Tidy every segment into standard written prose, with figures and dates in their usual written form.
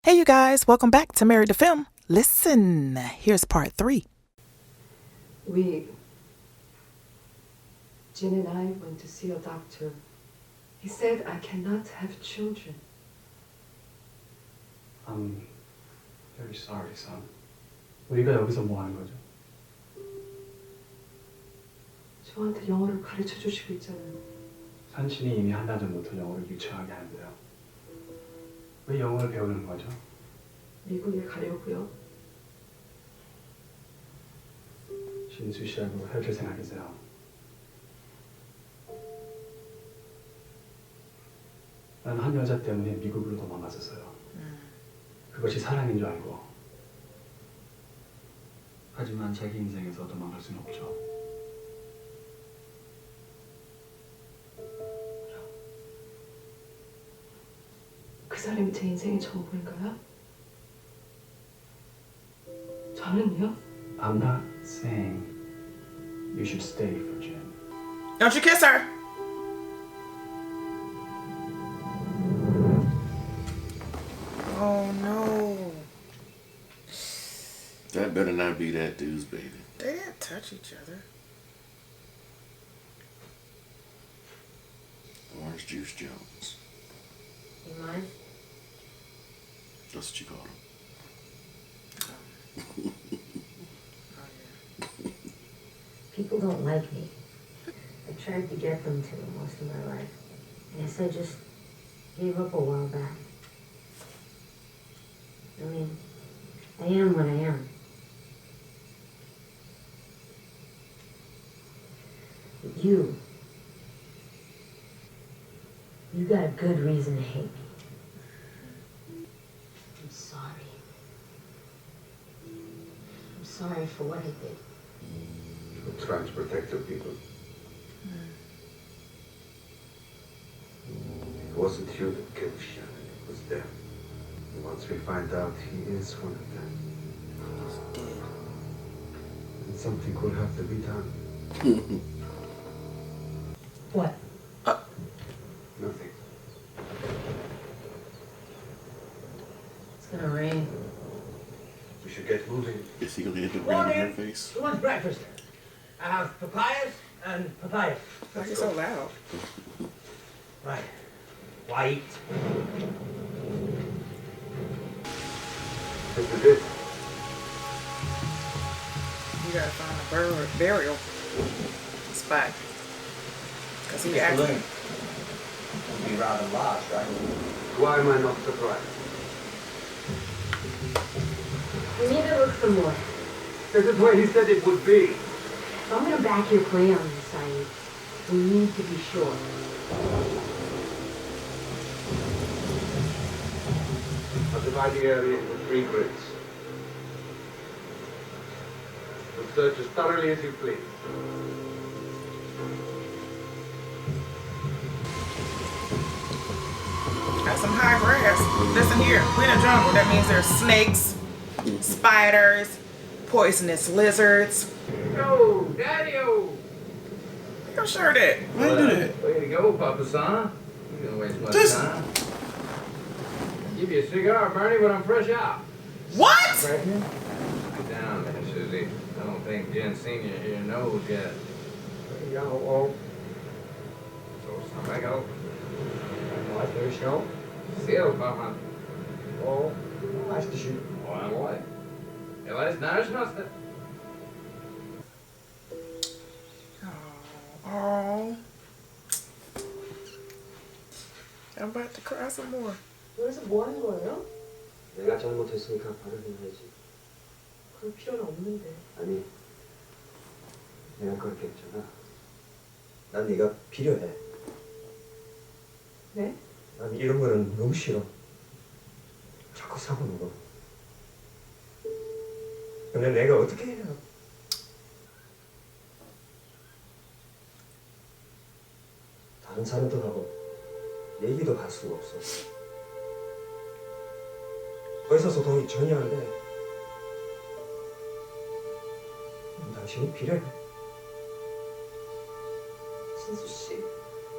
Hey you guys, welcome back to Married to Film. Listen, here's part 3. Jen and I went to see a doctor. He said I cannot have children. I'm very sorry, son. 우리가 여기서 뭐 하는 거죠? 저한테 영어를 가르쳐 주시고 있잖아요. 산신이 이미 한 달 전부터 영어를 유창하게 하는데요. 왜 영어를 배우는 거죠? 미국에 가려고요. 신수 씨하고 헤어질 생각이세요? 난 한 여자 때문에 미국으로 도망갔었어요. 그것이 사랑인 줄 알고. 하지만 자기 인생에서 도망갈 수는 없죠. 그 사람이 제 인생의 전부인가요? 저는요? I'm not saying you should stay for Jen. Don't you kiss her. Oh no. That better not be that dude's baby. They didn't touch each other. Orange Juice Jones. You mind? That's what you call him. Oh yeah. People don't like me. I tried to get them to most of my life. I guess I just gave up a while back. I mean, I am what I am. But you got a good reason to hate me. I'm sorry. I'm sorry for what I did. You're trying to protect your people. It wasn't you that killed Shannon, it was them. And once we find out he is one of them, He's dead. then something will have to be done. What? Nothing. It's gonna rain. We should get moving. Is he gonna hit the ground in her Morning. face? Who wants breakfast? I have papayas and papaya. Why are you so loud? Right. White. This is it. You gotta find a burial spot. Cause he Mr. actually. Loon. Must be rather large, right? Why am I not surprised? We need to look some more. This is where he said it would be. If I'm gonna back your plans, Sayid, we need to be sure. I'll divide the area into 3 grids. We'll search as thoroughly as you please. Got some high grass. Listen here, we're in a jungle. That means there's snakes, spiders, poisonous lizards. Yo, Daddy-o! Look how sure that. Why you do that? Way to go, Papa San. You didn't waste much Just- time. Give you a cigar, Bernie, but I'm fresh out. What? Pregnant? Sit down there, Susie. I don't think Jen Sr. here knows yet. Ja, oh, So, samago. Like very snel. Stil, Papa. Oh, nice to shoot. Oh, mooi. Ja, wat is nou snotste? Oh. I'm about to cry some more. 여기서 뭐 하는 거예요? 내가 잘못했으니까 받아들여야지. 그럴 필요는 없는데. 아니, 내가 그렇게 했잖아. 난 네가 필요해. 네? 난 이런 거는 너무 싫어. 자꾸 사고 누고. 근데 내가 어떻게 해야? 다른 사람들하고 얘기도 할 수가 없어. 거 있어서 돈이 전혀 안 돼. 당신이 필요해. 진수 씨,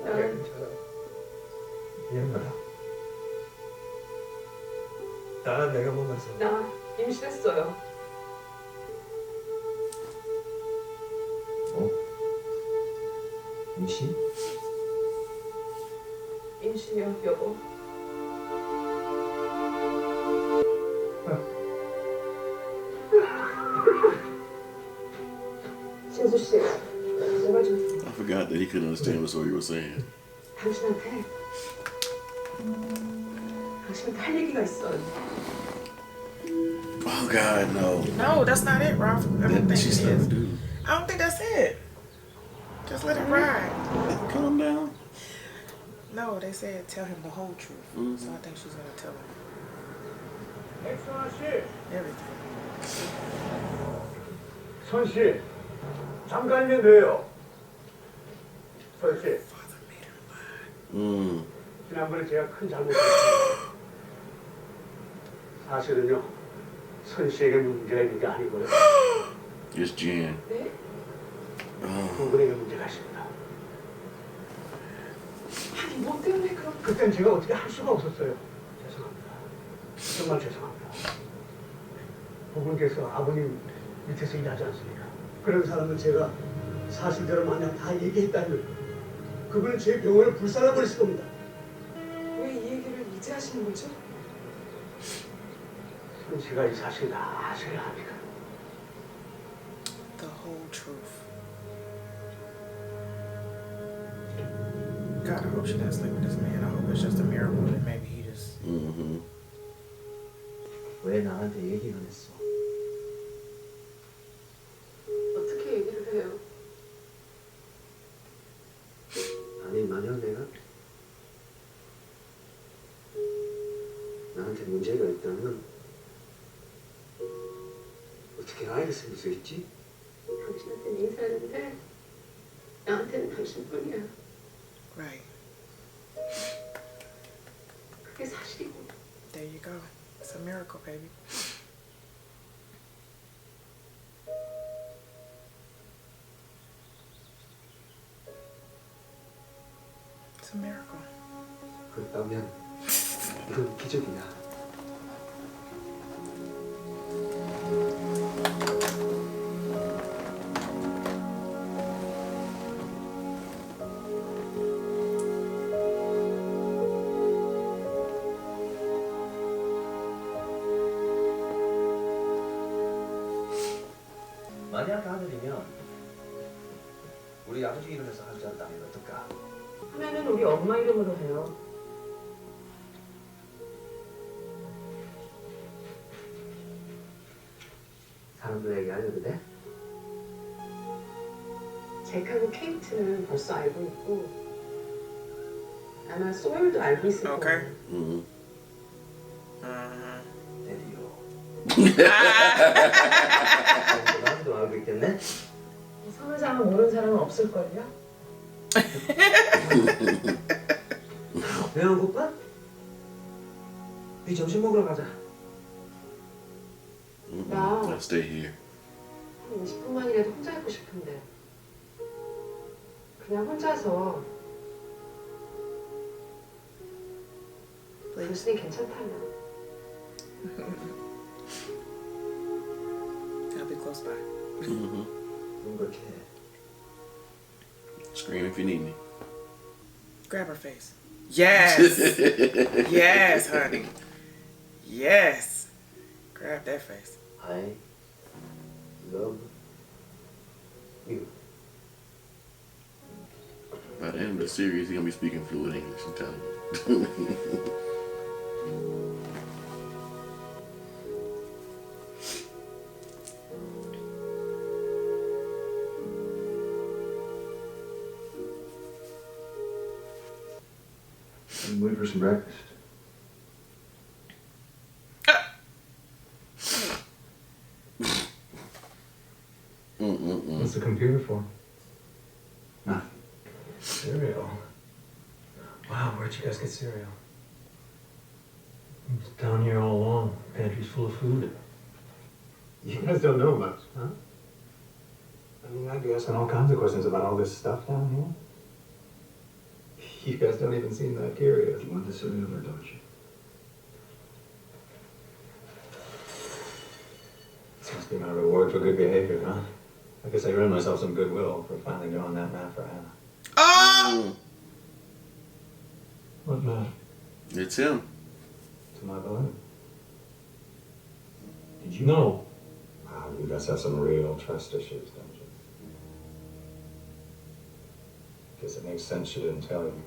난 난 괜찮아. 미안하다. 나 내가 몰라서. 나 임신했어요. 임신? 임신이요, 여보. 신수 씨, 제발 좀 I forgot that he couldn't understand what Sawyer was saying. 당신한테 할 얘기가 있어요. Oh God, no. No, that's not it, Ralph. I don't That think she's it not is. a dude. I don't think that's it. Just let it ride. Calm down. No, they said tell him the whole truth. So I think she's gonna tell him 엑소나 씨, everything. 선 씨, 잠깐이면 돼요. 선 씨, Father made her lie. 지난번에 제가 큰 잘못했어요. 사실은요, 선 씨에게 문제가 있는 게 아니고요. It's Jen. 네? 두 분에게 문제가 있습니다. 아니, 뭐 때문에 그런... 그땐 제가 어떻게 할 수가 없었어요. 죄송합니다. 정말 죄송합니다. 부모님께서 아버님 밑에서 일하지 않습니까? 그런 사람은 제가 사실대로 만약 다 얘기했다면 그분은 제 병원을 불살라버렸을 겁니다. 왜 이 얘기를 이제 하시는 거죠? 선 씨가 이 사실 다 아셔야 합니까? The whole truth. God, I hope she doesn't sleep with this man. I hope it's just a miracle that maybe he just. 왜 나한테 얘기를 했어? 어떻게 얘기를 해요? 아니 만약 내가 나한테 문제가 있다면 어떻게 아이를 생길 수 있지? 당신한테는 인사했는데 나한테는 당신뿐이야. Right. 그게 사실이고. There you go. It's a miracle, baby. It's a miracle. 그렇다면 이건 기적이야. 만약 아들이면 우리 아버지 이름에서 하지 않다면 어떨까? 하면은 우리 엄마 이름으로 해요. 사람들에게 알려도 돼? 잭하고 케이트는 벌써 알고 있고 아마 소율도 알고 있을 거예요. Okay. 데디오. 나도 알고 있겠네? 선우장은 모르는 사람은 없을걸요? 배 안 고파? 우리 점심 먹으러 가자. 나 I'll stay here. 한 20분만이라도 혼자 있고 싶은데 그냥 혼자서 당신이 괜찮다면 I'll be close by. 그렇게 Scream if you need me. Grab her face. Yes. Yes, honey. Yes. Grab that face. I love you. By the end of the series, he's gonna be speaking fluent English. I'm telling you. I'm waiting for some breakfast. What's the computer for? Nothing. Cereal. Wow, where'd you guys get cereal? It's down here all along. Pantry's full of food. You guys don't know much, huh? I mean, I'd be asking all kinds of questions about all this stuff down here. You guys don't even seem that curious. You want the cereal or don't you? Must be my reward for good behavior, huh? I guess I earned myself some goodwill for finally doing that math for Hannah. Oh! What math? It's him. To my balloon. Did you know? Wow, you guys have some real trust issues, don't you? Guess it makes sense she didn't tell you.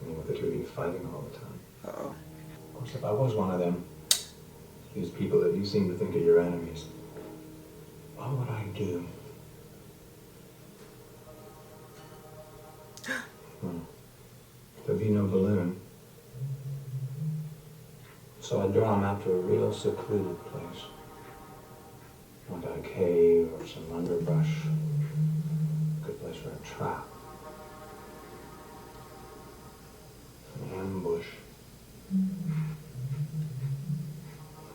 I mean, with the two of you fighting all the time. Uh-oh. Of course, if I was one of them, these people that you seem to think are your enemies, what would I do? There'd be no balloon. So I'd draw him out to a real secluded place. Like a cave or some underbrush. Good place for a trap. An ambush.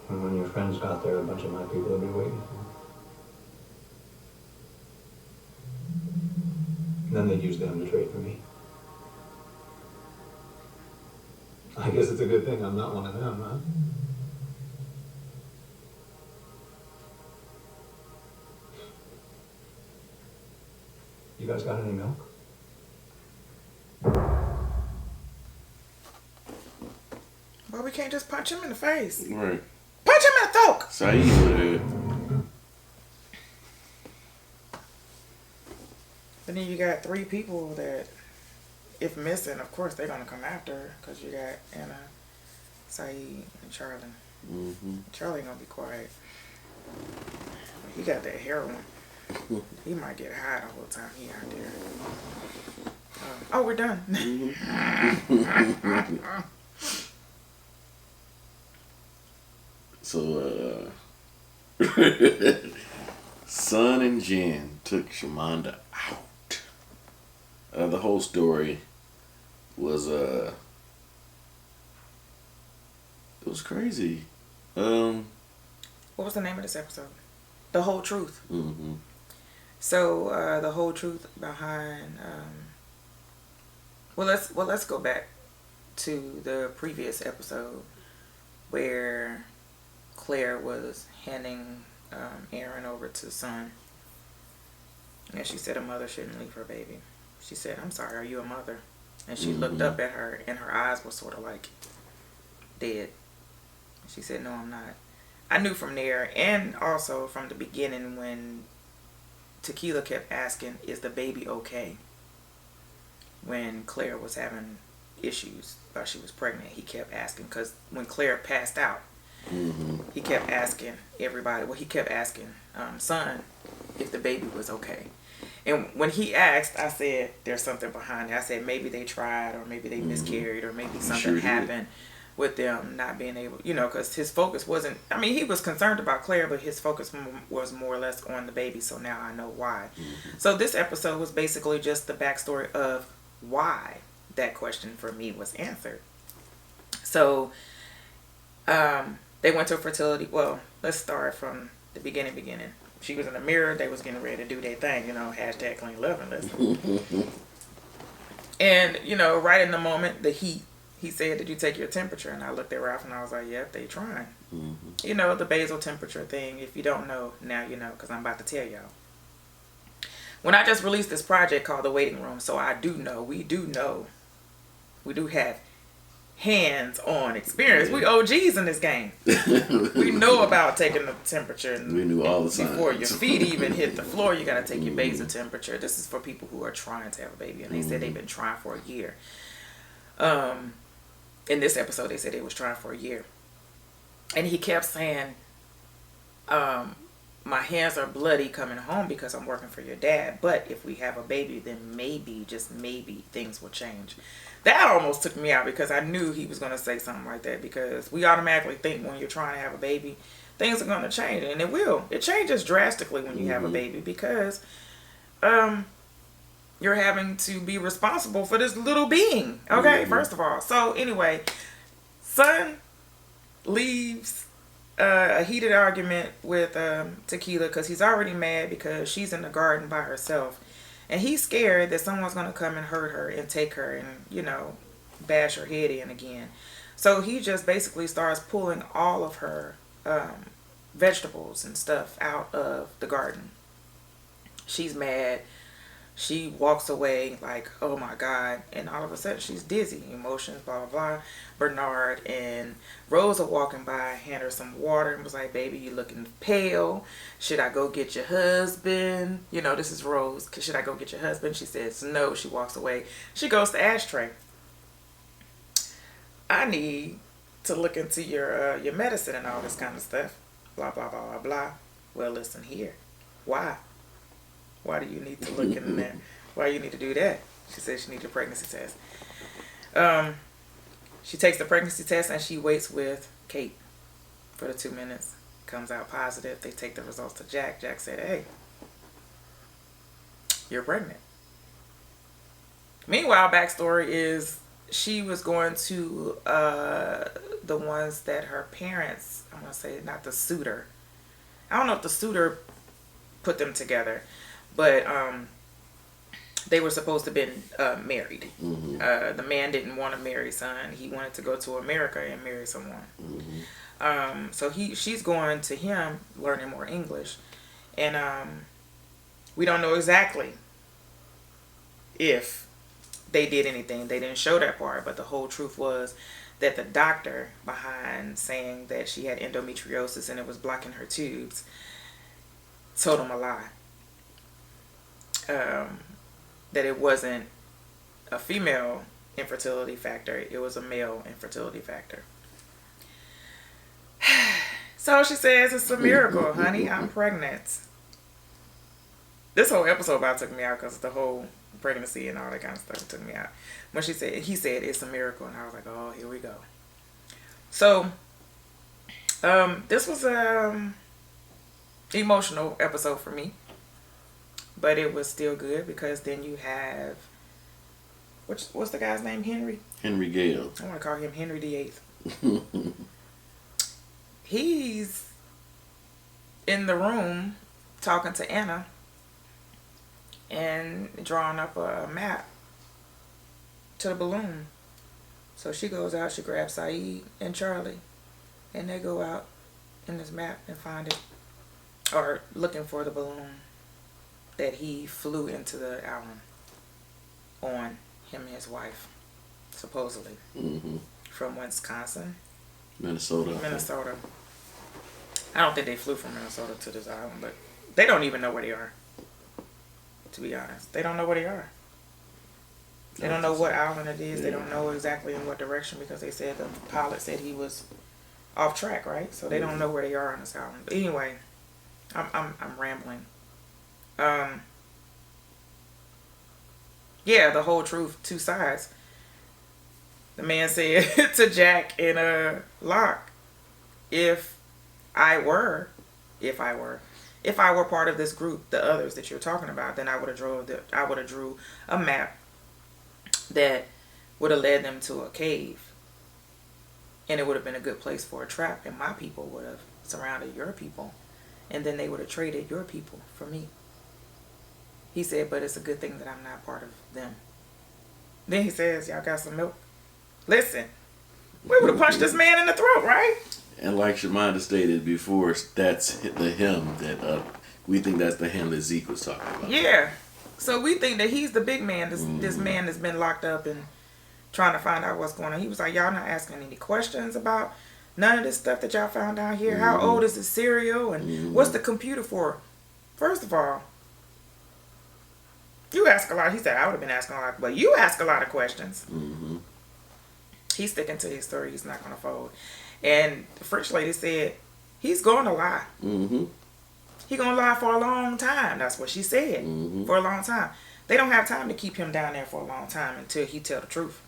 And when your friends got there, a bunch of my people would be waiting for them. Then they'd use them to trade for me. I guess it's a good thing I'm not one of them, huh? You guys got any milk? Well, we can't just punch him in the face. Right. Punch him in the throat! Sayid would have. But then you got 3 people that, if missing, of course they're gonna come after her, because you got Anna, Sayid, and Charlie. Charlie gonna be quiet. He got that heroin. He might get high the whole time he out there. Oh, we're done. So, Sun and Jen took Shamanda out. The whole story was, it was crazy. What was the name of this episode? The Whole Truth. Mm-hmm. So, the whole truth behind, let's go back to the previous episode where Claire was handing Aaron over to Sun, and she said a mother shouldn't leave her baby. She said, "I'm sorry, are you a mother?" And she looked up at her, and her eyes were sort of like dead. She said, "No, I'm not." I knew from there, and also from the beginning when Tequila kept asking, "Is the baby okay?" When Claire was having issues while she was pregnant, he kept asking, because when Claire passed out, he kept asking everybody, he kept asking Sun if the baby was okay. And when he asked, I said, there's something behind it. I said, maybe they tried, or maybe they miscarried, or maybe something happened with them not being able, because his focus wasn't, he was concerned about Claire, but his focus was more or less on the baby. So now I know why. So this episode was basically just the backstory of why that question for me was answered. So they went to a fertility, let's start from the beginning. She was in the mirror, they was getting ready to do their thing, hashtag clean loving listen. And, right in the moment, the heat, he said, "Did you take your temperature?" And I looked at Ralph and I was like, yep, they trying. The basal temperature thing. If you don't know, now you know, because I'm about to tell y'all. When I just released this project called The Waiting Room, so we do have hands-on experience. We OGs in this game. We know about taking the temperature. And we knew all the signs. Before your feet even hit the floor, you got to take your basal temperature. This is for people who are trying to have a baby, and they said they've been trying for a year. In this episode, they said they was trying for a year. And he kept saying, my hands are bloody coming home because I'm working for your dad. But if we have a baby, then maybe, just maybe, things will change. That almost took me out because I knew he was going to say something like that, because we automatically think when you're trying to have a baby, things are going to change. And it will. It changes drastically when you have a baby, because you're having to be responsible for this little being. Okay, first of all. So anyway, Sun leaves a heated argument with Tequila because he's already mad because she's in the garden by herself. And he's scared that someone's going to come and hurt her and take her and, bash her head in again. So he just basically starts pulling all of her vegetables and stuff out of the garden. She's mad. She walks away like, oh my God. And all of a sudden she's dizzy. Emotions, blah, blah, blah. Bernard and Rose are walking by, hand her some water and was like, baby, you looking pale. Should I go get your husband? You know, this is Rose. Should I go get your husband? She says no. She walks away. She goes to Ashtray. I need to look into your medicine and all this kind of stuff. Blah, blah, blah, blah, blah. Well, listen here. Why? Why do you need to look in there? Why do you need to do that? She says she needs a pregnancy test. She takes the pregnancy test and she waits with Kate for the 2 minutes. Comes out positive. They take the results to Jack. Jack said, hey, you're pregnant. Meanwhile, backstory is she was going to the ones that her parents, I'm going to say not the suitor. I don't know if the suitor put them together. But they were supposed to have been married. Mm-hmm. The man didn't want to marry son. He wanted to go to America and marry someone. Mm-hmm. So she's going to him, learning more English. And we don't know exactly if they did anything. They didn't show that part. But the whole truth was that the doctor behind saying that she had endometriosis and it was blocking her tubes told him a lie. That it wasn't a female infertility factor, it was a male infertility factor. So she says, it's a miracle, honey, I'm pregnant. This whole episode about took me out because the whole pregnancy and all that kind of stuff took me out. When he said it's a miracle, and I was like, oh, here we go. So this was a emotional episode for me. But it was still good because then you have, what's the guy's name? Henry? Henry Gale. I want to call him Henry VIII. He's in the room talking to Anna and drawing up a map to the balloon. So she goes out, she grabs Sayid and Charlie, and they go out in this map and find it, or looking for the balloon that he flew into the island on, him and his wife, supposedly. Mm-hmm. From Wisconsin? Minnesota. I don't think they flew from Minnesota to this island, but they don't even know where they are, to be honest. They don't know where they are. They don't know what island it is. They don't know exactly in what direction because they said the pilot said he was off track, right? So they don't know where they are on this island. But anyway, I'm rambling. Yeah, the whole truth, two sides. The man said to Jack and Locke, if I were part of this group, the others that you're talking about, then I would have drew a map that would have led them to a cave, and it would have been a good place for a trap, and my people would have surrounded your people, and then they would have traded your people for me. He said, but it's a good thing that I'm not part of them. Then he says, y'all got some milk? Listen, we would have punched this man in the throat, right? And like Shamanda stated before, that's the him that we think that's the him that Zeke was talking about. Yeah. So we think that he's the big man, this man that's been locked up and trying to find out what's going on. He was like, y'all not asking any questions about none of this stuff that y'all found out here. How old is the cereal and what's the computer for? First of all, you ask a lot. He said, I would have been asking a lot, but you ask a lot of questions. Mm-hmm. He's sticking to his story. He's not going to fold. And the French lady said, he's going to lie. Mm-hmm. He's going to lie for a long time. That's what she said. Mm-hmm. For a long time. They don't have time to keep him down there for a long time until he tell the truth.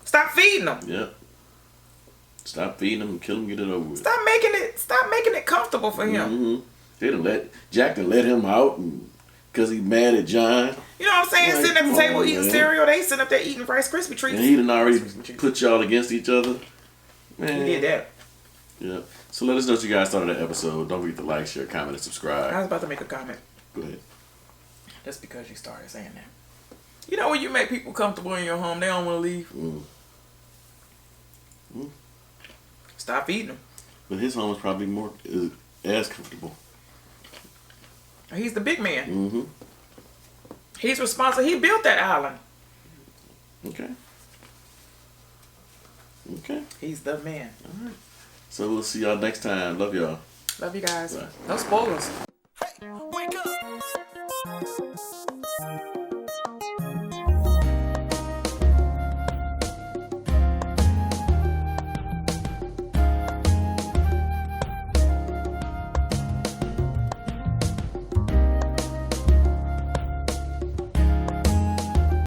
Stop feeding him. Yep. Stop feeding him and kill him, get it over with. Stop making it comfortable for him. Mm-hmm. They done let Jack let him out and because he mad at John. You know what I'm saying? Like, sitting at the table eating man. cereal. They sitting up there eating Rice Krispie treats. And he done already put y'all against each other. Man. He did that. Yeah. So let us know what you guys thought of that episode. Don't forget to like, share, comment, and subscribe. I was about to make a comment. Go ahead. That's because you started saying that. You know when you make people comfortable in your home, they don't want to leave. Stop feeding them. But his home is probably more as comfortable. He's the big man. Mm-hmm. He's responsible. He built that island. Okay. Okay. He's the man. All right. So we'll see y'all next time. Love y'all. Love you guys. Bye. No spoilers. Hey, wake up!